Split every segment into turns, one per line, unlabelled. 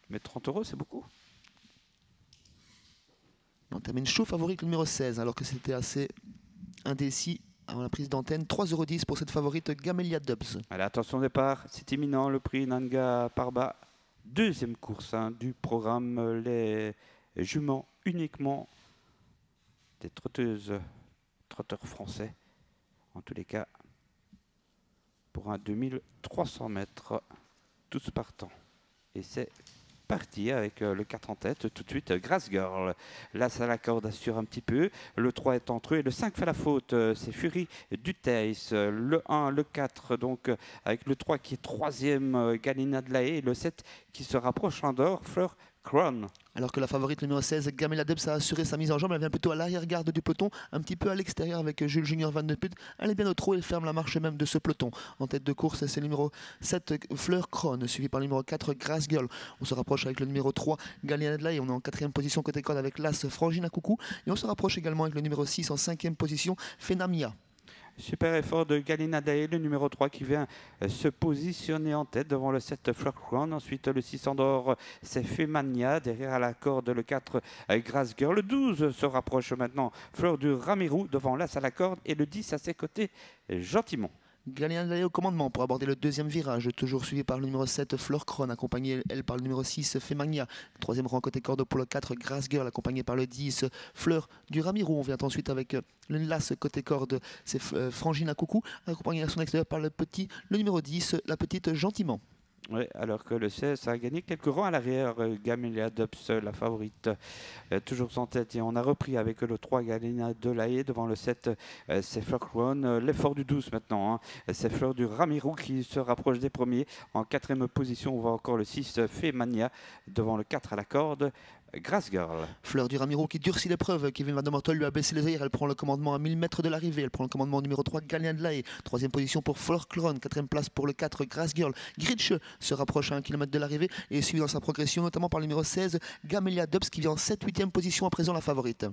Mais 30 euros, c'est beaucoup.
On termine chaud favori avec le numéro 16, alors que c'était assez indécis avant la prise d'antenne. 3,10 € pour cette favorite Gamelia Dubs.
Allez, attention au départ, c'est imminent, le prix Nanga Parbat. Deuxième course du programme, les juments uniquement des trotteurs français. En tous les cas, pour un 2300 mètres, tous partants. Et c'est parti avec le 4 en tête, tout de suite Grass Girl. Là, ça la corde assure un petit peu. Le 3 est entre eux et le 5 fait la faute. C'est Fury Duteis. Le 1, le 4, donc avec le 3 qui est troisième, Galina de la Haye. Et le 7 qui se rapproche en dehors, Fleur Crown.
Alors que la favorite, le numéro 16, Gamelia Dubs, a assuré sa mise en jambe. Elle vient plutôt à l'arrière-garde du peloton, un petit peu à l'extérieur avec Jules Junior Van de Put. Elle est bien au trot et ferme la marche même de ce peloton. En tête de course, c'est le numéro 7, Fleur Crown, suivi par le numéro 4, Grass Girl. On se rapproche avec le numéro 3, Galina de la Haye. On est en 4e position côté corde avec l'As Frangina Coucou. Et on se rapproche également avec le numéro 6 en 5e position, Fenamia.
Super effort de Galina Dae, le numéro 3 qui vient se positionner en tête devant le 7 Fleur Crown. Ensuite le 6 Andorre, c'est Femania. Derrière à la corde le 4 Grass Girl. Le 12 se rapproche maintenant Fleur du Ramirou devant l'As à la corde. Et le 10 à ses côtés, Gentiment.
Galina de la Haye au commandement pour aborder le deuxième virage, toujours suivi par le numéro 7, Fleur Crown, accompagnée elle par le numéro 6, Femania. Troisième rang côté corde pour le 4, Grass Girl, accompagné par le 10, Fleur du Ramirou. On vient ensuite avec le Las côté corde, c'est Frangina Coucou, accompagné à son extérieur par le numéro 10, la petite Gentiment.
Oui, alors que le 16 a gagné quelques rangs à l'arrière. Gamelia Dubs, la favorite, toujours en tête. Et on a repris avec le 3 Galina de la Haye devant le 7, c'est Fleur Crown. L'effort du 12 maintenant, c'est Fleur du Ramirou qui se rapproche des premiers. En 4e position, on voit encore le 6 Femania devant le 4 à la corde. Grass Girl.
Fleur du Ramirou qui durcit l'épreuve. Kevin Van der Mortel lui a baissé les œillères. Elle prend le commandement à 1000 mètres de l'arrivée. Elle prend le commandement au numéro 3, Galina de la Haye. 3e position pour Fleur Crown. 4e place pour le 4, Grass Girl. Gritsch se rapproche à 1 km de l'arrivée et est suivi dans sa progression, notamment par le numéro 16, Gamelia Dubs, qui vient en 7-8e position à présent la favorite.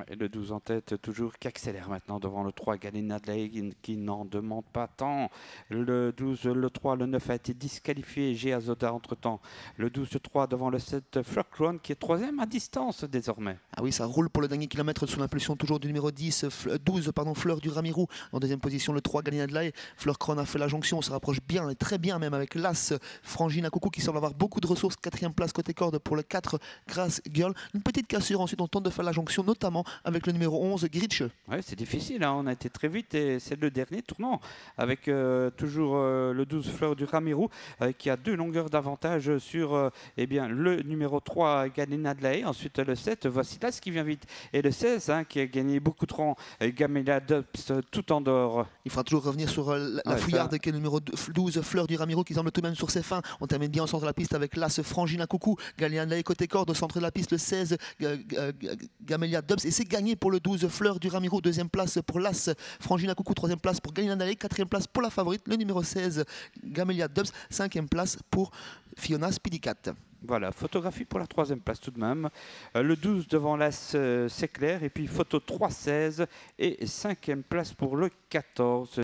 Et le 12 en tête, toujours qui accélère maintenant devant le 3, Galina de la Haye, qui n'en demande pas tant. Le 12, le 3, le 9 a été disqualifié. Géazoda entre-temps. Le 12, le 3 devant le 7, Fleur Crown, qui est 3e à distance désormais.
Ah oui, ça roule pour le dernier kilomètre sous l'impulsion toujours du numéro 12, Fleur du Ramirou. En 2e position, le 3, Galina de la Haye. Fleur Crown a fait la jonction, on se rapproche bien et très bien même avec l'As Frangina Coucou qui semble avoir beaucoup de ressources. 4e place côté corde pour le 4, Grass Girl. Une petite cassure, ensuite on tente de faire la jonction, notamment avec le numéro 11, Gritsch.
Oui, c'est difficile, on a été très vite et c'est le dernier tournant avec toujours le 12 Fleur du Ramirou qui a 2 longueurs d'avantage sur le numéro 3 Galina de la Haye. Ensuite le 7, voici là ce qui vient vite. Et le 16 qui a gagné beaucoup de rangs, Gamelia Dubs tout en dehors.
Il faudra toujours revenir sur la fouillarde qui est le numéro 12 Fleur du Ramirou qui semble tout de même sur ses fins. On termine bien au centre de la piste avec l'As Frangina Coucou. Galina de la Haye côté corde au centre de la piste, le 16 Gamelia Dubs. Et c'est gagné pour le 12 Fleur du Ramirou. 2e place pour l'As Frangina Coucou. 3e place pour Galina de la Haye. 4e place pour la favorite, le numéro 16 Gamelia Dubs. 5e place pour Fiona Spidicat.
Voilà, photographie pour la 3e place tout de même. Le 12 devant l'As, c'est clair. Et puis photo 3-16 et 5e place pour le 14.